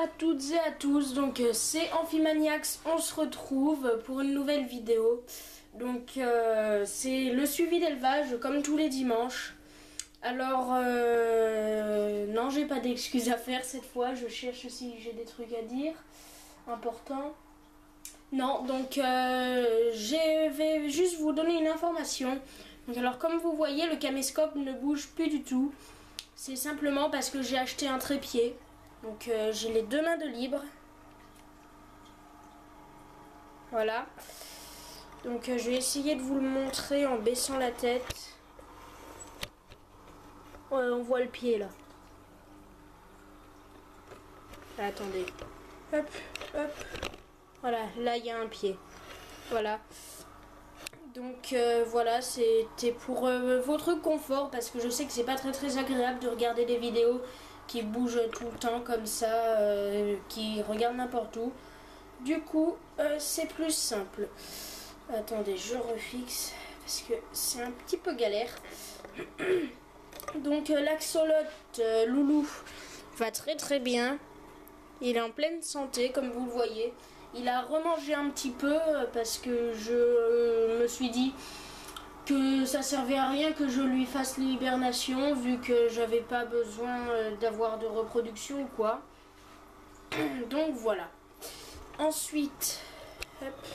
à toutes et à tous, donc c'est Amphimaniax, on se retrouve pour une nouvelle vidéo. Donc c'est le suivi d'élevage comme tous les dimanches. Alors non, j'ai pas d'excuses à faire cette fois, je cherche si j'ai des trucs à dire importants. Non, donc je vais juste vous donner une information. Donc alors comme vous voyez, le caméscope ne bouge plus du tout. C'est simplement parce que j'ai acheté un trépied. Donc j'ai les deux mains de libre. Voilà. Donc je vais essayer de vous le montrer en baissant la tête. Ouais, on voit le pied là. Ah, attendez. Hop, hop. Voilà, là il y a un pied. Voilà. Donc voilà, c'était pour votre confort parce que je sais que c'est pas très agréable de regarder des vidéos qui bougent tout le temps comme ça, qui regardent n'importe où. Du coup, c'est plus simple. Attendez, je refixe parce que c'est un petit peu galère. Donc l'axolote Loulou va très bien. Il est en pleine santé comme vous le voyez. Il a remangé un petit peu parce que je me suis dit que ça servait à rien que je lui fasse l'hibernation vu que j'avais pas besoin d'avoir de reproduction ou quoi. Donc voilà. Ensuite, hop,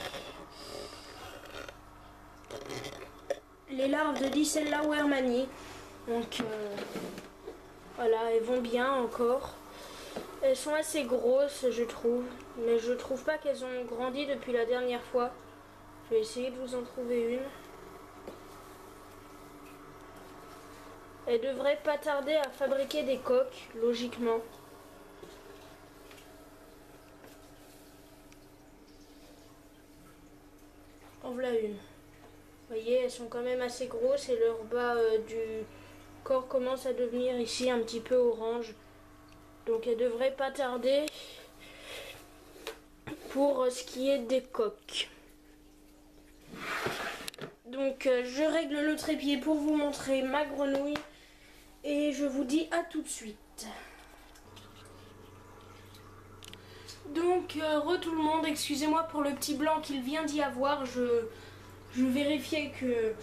les larves de Dicella wehrmanni. Donc voilà, elles vont bien encore. Elles sont assez grosses, je trouve, mais je trouve pas qu'elles ont grandi depuis la dernière fois. Je vais essayer de vous en trouver une. Elles devraient pas tarder à fabriquer des coques, logiquement. En voilà une. Vous voyez, elles sont quand même assez grosses et leur bas du corps commence à devenir ici un petit peu orange. Donc elles devraient pas tarder pour ce qui est des coques. Donc je règle le trépied pour vous montrer ma grenouille et je vous dis à tout de suite. Donc tout le monde, excusez-moi pour le petit blanc qu'il vient d'y avoir, je vérifiais que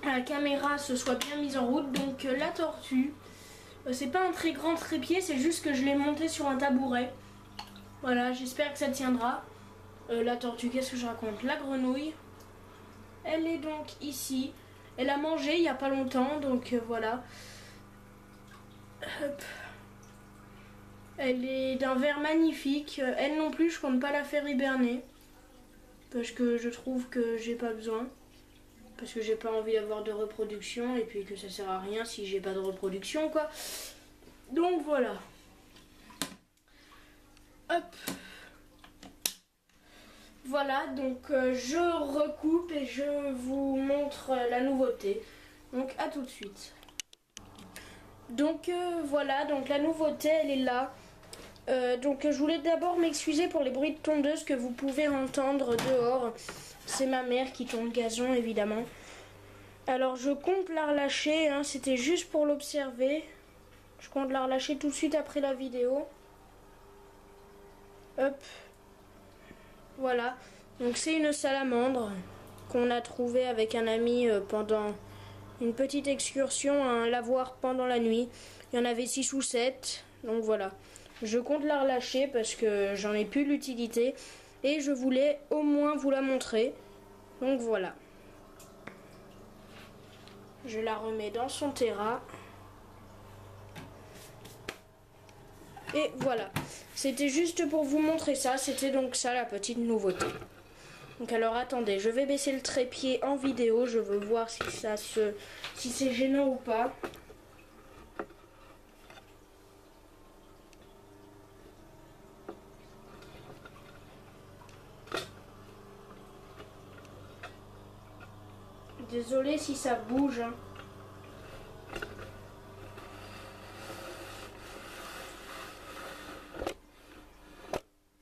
la caméra se soit bien mise en route. Donc la tortue, c'est pas un très grand trépied, c'est juste que je l'ai monté sur un tabouret. Voilà, j'espère que ça tiendra. La tortue, qu'est-ce que je raconte? La grenouille, elle est donc ici. Elle a mangé il n'y a pas longtemps, donc voilà. Hop. Elle est d'un vert magnifique. Elle non plus, je compte pas la faire hiberner. Parce que je trouve que j'ai pas besoin. Parce que j'ai pas envie d'avoir de reproduction. Et puis que ça sert à rien si j'ai pas de reproduction, quoi. Donc voilà. Hop. Voilà, donc je recoupe et je vous montre la nouveauté. Donc à tout de suite. Donc voilà, donc la nouveauté elle est là. Donc je voulais d'abord m'excuser pour les bruits de tondeuse que vous pouvez entendre dehors. C'est ma mère qui tonde le gazon évidemment. Alors je compte la relâcher, hein, c'était juste pour l'observer. Je compte la relâcher tout de suite après la vidéo. Hop. Voilà, donc c'est une salamandre qu'on a trouvée avec un ami pendant une petite excursion à un lavoir pendant la nuit. Il y en avait 6 ou 7, donc voilà. Je compte la relâcher parce que j'en ai plus l'utilité et je voulais au moins vous la montrer. Donc voilà. Je la remets dans son terrain. Et voilà. C'était juste pour vous montrer ça. C'était donc ça la petite nouveauté. Donc alors attendez, je vais baisser le trépied en vidéo. Je veux voir si c'est gênant ou pas. Désolée si ça bouge. Hein.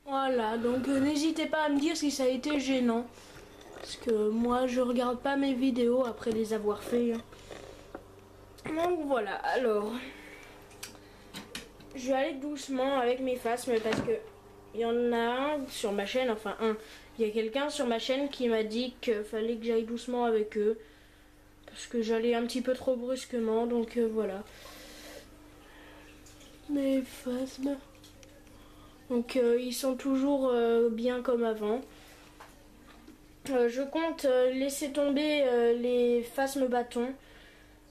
Voilà, donc n'hésitez pas à me dire si ça a été gênant. Parce que moi je regarde pas mes vidéos après les avoir fait. Donc voilà, alors. je vais aller doucement avec mes phasmes parce que il y en a un sur ma chaîne, enfin un. Il y a quelqu'un sur ma chaîne qui m'a dit qu'il fallait que j'aille doucement avec eux. Parce que j'allais un petit peu trop brusquement, donc voilà. Mes phasmes. Donc ils sont toujours bien comme avant. Je compte laisser tomber les phasmes bâtons.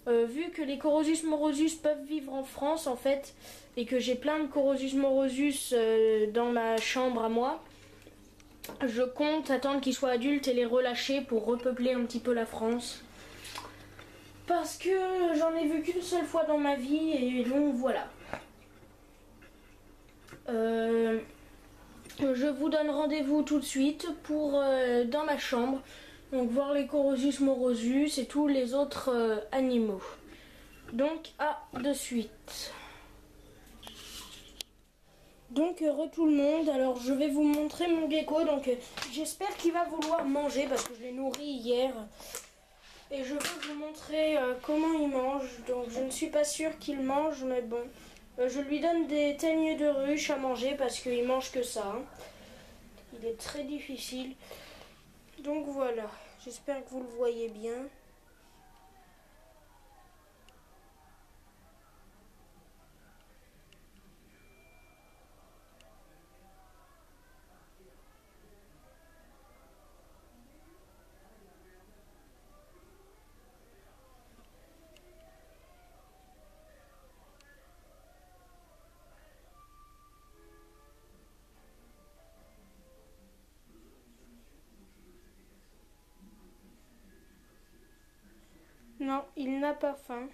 Vu que les Corosus morosus peuvent vivre en France en fait, et que j'ai plein de Corosus morosus dans ma chambre à moi, je compte attendre qu'ils soient adultes et les relâcher pour repeupler un petit peu la France. Parce que j'en ai vu qu'une seule fois dans ma vie et donc voilà. Je vous donne rendez-vous tout de suite pour dans ma chambre. Donc voir les Corosus morosus et tous les autres animaux. Donc à de suite. Donc re tout le monde, alors je vais vous montrer mon gecko. Donc j'espère qu'il va vouloir manger parce que je l'ai nourri hier. Et je vais vous montrer comment il mange. Donc je ne suis pas sûre qu'il mange, mais bon. Je lui donne des teignes de ruche à manger parce qu'il mange que ça. Hein. Il est très difficile. Donc voilà, j'espère que vous le voyez bien. Non, il n'a pas faim.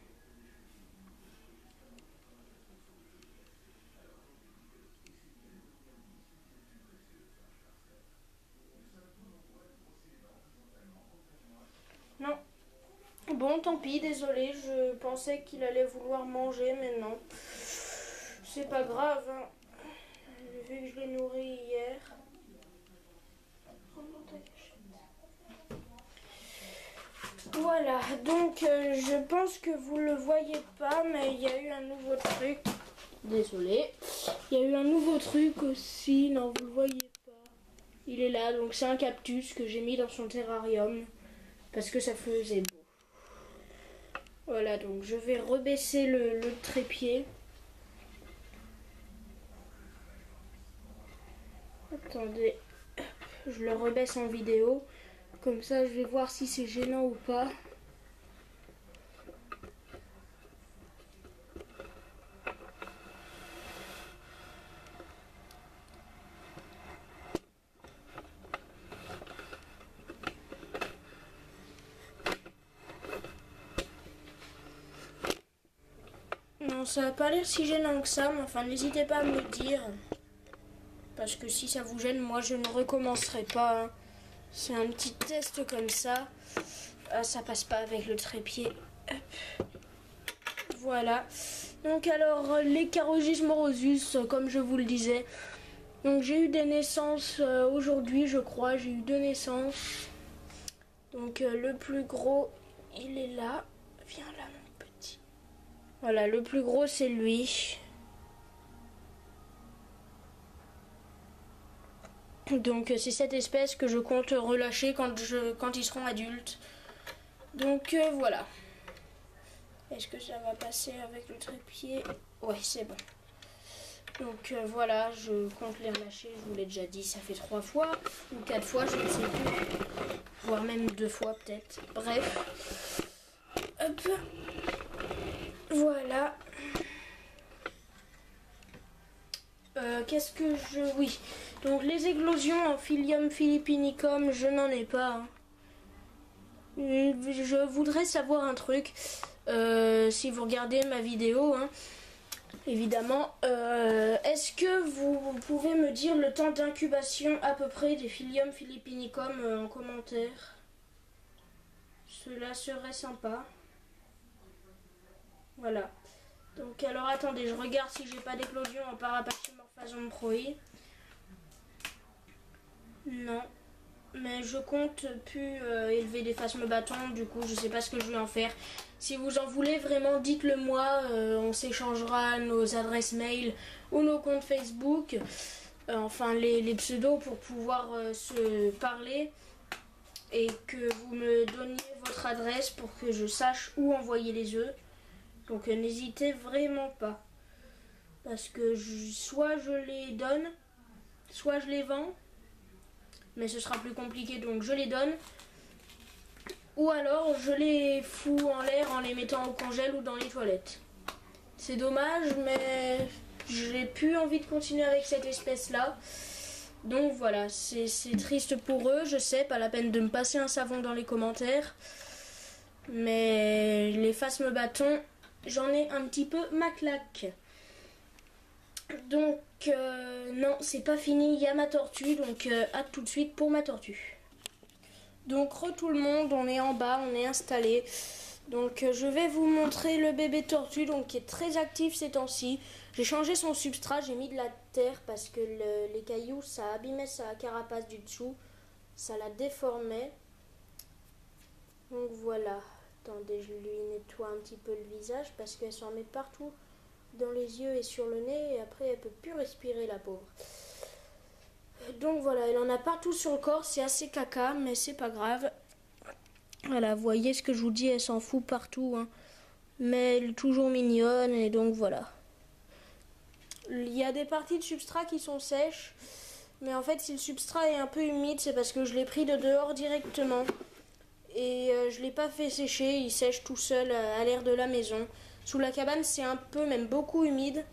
Non. Bon, tant pis, désolé, je pensais qu'il allait vouloir manger, mais non. C'est pas grave, hein. Vu que je l'ai nourri hier. Voilà, donc je pense que vous le voyez pas, mais il y a eu un nouveau truc. Désolé. Il y a eu un nouveau truc aussi, non, vous le voyez pas. Il est là, donc c'est un cactus que j'ai mis dans son terrarium parce que ça faisait beau. Voilà, donc je vais rebaisser le trépied. Attendez, je le rebaisse en vidéo. Comme ça, je vais voir si c'est gênant ou pas. Non, ça n'a pas l'air si gênant que ça, mais enfin, n'hésitez pas à me le dire. Parce que si ça vous gêne, moi, je ne recommencerai pas. Hein. C'est un petit test comme ça. Ça passe pas avec le trépied. Hop. Voilà. Donc alors, les Corosus morosus, comme je vous le disais. Donc j'ai eu des naissances aujourd'hui, je crois. J'ai eu 2 naissances. Donc le plus gros, il est là. Viens là, mon petit. Voilà, le plus gros, c'est lui. Donc c'est cette espèce que je compte relâcher quand ils seront adultes. Donc voilà. Est-ce que ça va passer avec le trépied? Ouais, c'est bon. Donc voilà, je compte les relâcher. Je vous l'ai déjà dit, ça fait 3 fois ou 4 fois, je ne sais plus. Voire même 2 fois peut-être. Bref. Hop. Voilà. Qu'est-ce que je... Oui. Donc les éclosions en Phyllium philippinicum, je n'en ai pas. Hein. Je voudrais savoir un truc. Si vous regardez ma vidéo, hein, évidemment. Est-ce que vous pouvez me dire le temps d'incubation à peu près des Phyllium philippinicum en commentaire? Cela serait sympa. Voilà. Donc alors attendez, je regarde si j'ai pas d'éclosion en Parapachymorphasm proi. Non. mais je compte plus élever des phasmes bâtons, du coup je sais pas ce que je vais en faire. Si vous en voulez vraiment, dites-le moi, on s'échangera nos adresses mail ou nos comptes Facebook, enfin les pseudos pour pouvoir se parler et que vous me donniez votre adresse pour que je sache où envoyer les œufs. Donc n'hésitez vraiment pas, parce que soit je les donne, soit je les vends, mais ce sera plus compliqué, donc je les donne. Ou alors je les fous en l'air en les mettant au congèle ou dans les toilettes. C'est dommage, mais j'ai plus envie de continuer avec cette espèce-là. Donc voilà, c'est triste pour eux, je sais, pas la peine de me passer un savon dans les commentaires. Mais les phasmes bâtons, j'en ai un petit peu ma claque. Donc non, c'est pas fini, il y a ma tortue, donc à tout de suite pour ma tortue. Donc tout le monde, on est en bas, on est installé. Donc je vais vous montrer le bébé tortue, donc qui est très actif ces temps-ci. J'ai changé son substrat, j'ai mis de la terre parce que les cailloux ça abîmait sa carapace du dessous, ça la déformait. Donc voilà, attendez, je lui nettoie un petit peu le visage parce qu'elle s'en met partout dans les yeux et sur le nez et après elle peut plus respirer, la pauvre. Donc voilà, elle en a partout sur le corps, c'est assez caca, mais c'est pas grave. Voilà, vous voyez ce que je vous dis, elle s'en fout partout, hein. Mais elle est toujours mignonne, et donc voilà. Il y a des parties de substrat qui sont sèches, mais en fait si le substrat est un peu humide, c'est parce que je l'ai pris de dehors directement. Et je l'ai pas fait sécher, il sèche tout seul à l'air de la maison. Sous la cabane, c'est un peu, même beaucoup humide.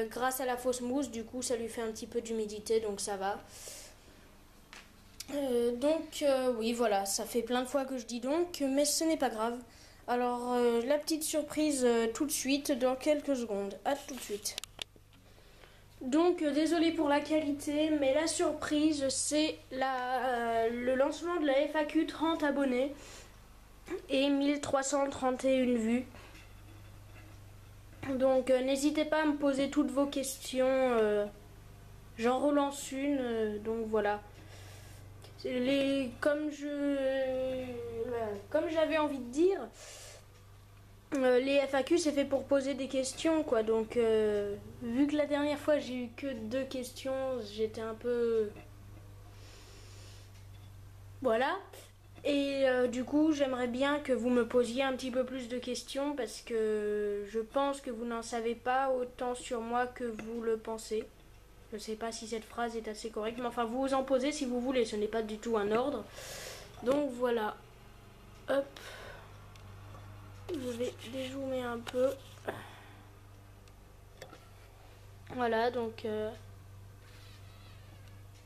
Grâce à la fausse mousse, du coup ça lui fait un petit peu d'humidité, donc ça va. Oui, voilà, ça fait plein de fois que je dis donc, mais ce n'est pas grave. Alors la petite surprise tout de suite, dans quelques secondes. À tout de suite. Donc désolé pour la qualité, mais la surprise c'est le lancement de la FAQ 30 abonnés et 1331 vues. Donc n'hésitez pas à me poser toutes vos questions, j'en relance une, donc voilà. Comme j'avais envie de dire, les FAQ c'est fait pour poser des questions quoi, donc vu que la dernière fois j'ai eu que 2 questions, j'étais un peu... Voilà. Et du coup j'aimerais bien que vous me posiez un petit peu plus de questions parce que je pense que vous n'en savez pas autant sur moi que vous le pensez. Je sais pas si cette phrase est assez correcte, mais enfin vous en posez si vous voulez, ce n'est pas du tout un ordre. Donc voilà. Hop. Je vais dézoomer un peu. Voilà, donc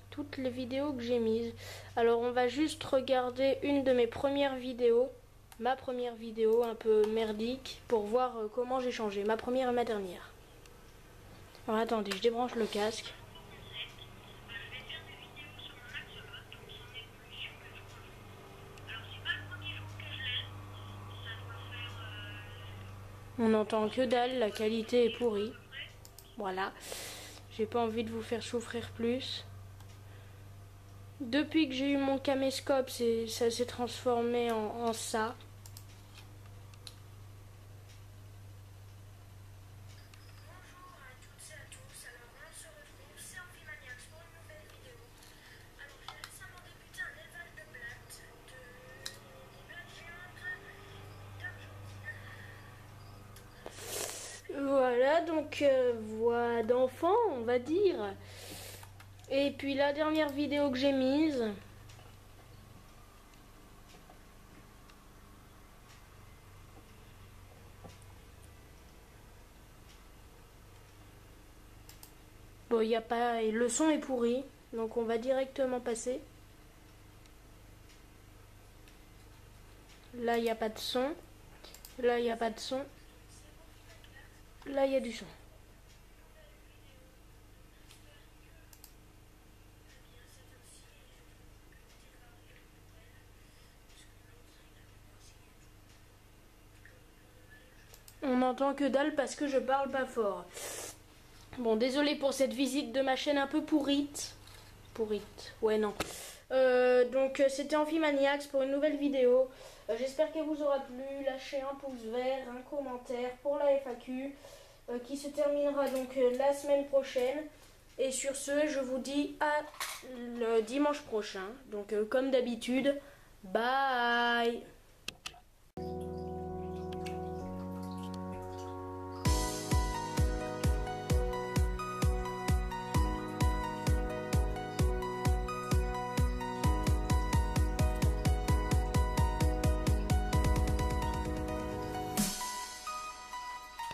toutes les vidéos que j'ai mises. Alors on va juste regarder une de mes premières vidéos. Ma première vidéo un peu merdique pour voir comment j'ai changé. Ma première et ma dernière. Alors attendez, je débranche le casque. On n'entend que dalle, la qualité est pourrie. Voilà. J'ai pas envie de vous faire souffrir plus. Depuis que j'ai eu mon caméscope, ça s'est transformé en ça. Voilà, donc voix d'enfant, on va dire. Et puis la dernière vidéo que j'ai mise. Bon, il n'y a pas... Le son est pourri, donc on va directement passer. Là, il n'y a pas de son. Là, il n'y a pas de son. Là, il y a du son. On n'entend que dalle parce que je parle pas fort. Bon, désolé pour cette visite de ma chaîne un peu pourrite. Pourrite, ouais, non. Donc c'était Amphimaniacs pour une nouvelle vidéo. J'espère qu'elle vous aura plu. Lâchez un pouce vert, un commentaire pour la FAQ qui se terminera donc la semaine prochaine. Et sur ce, je vous dis à le dimanche prochain. Donc comme d'habitude, bye.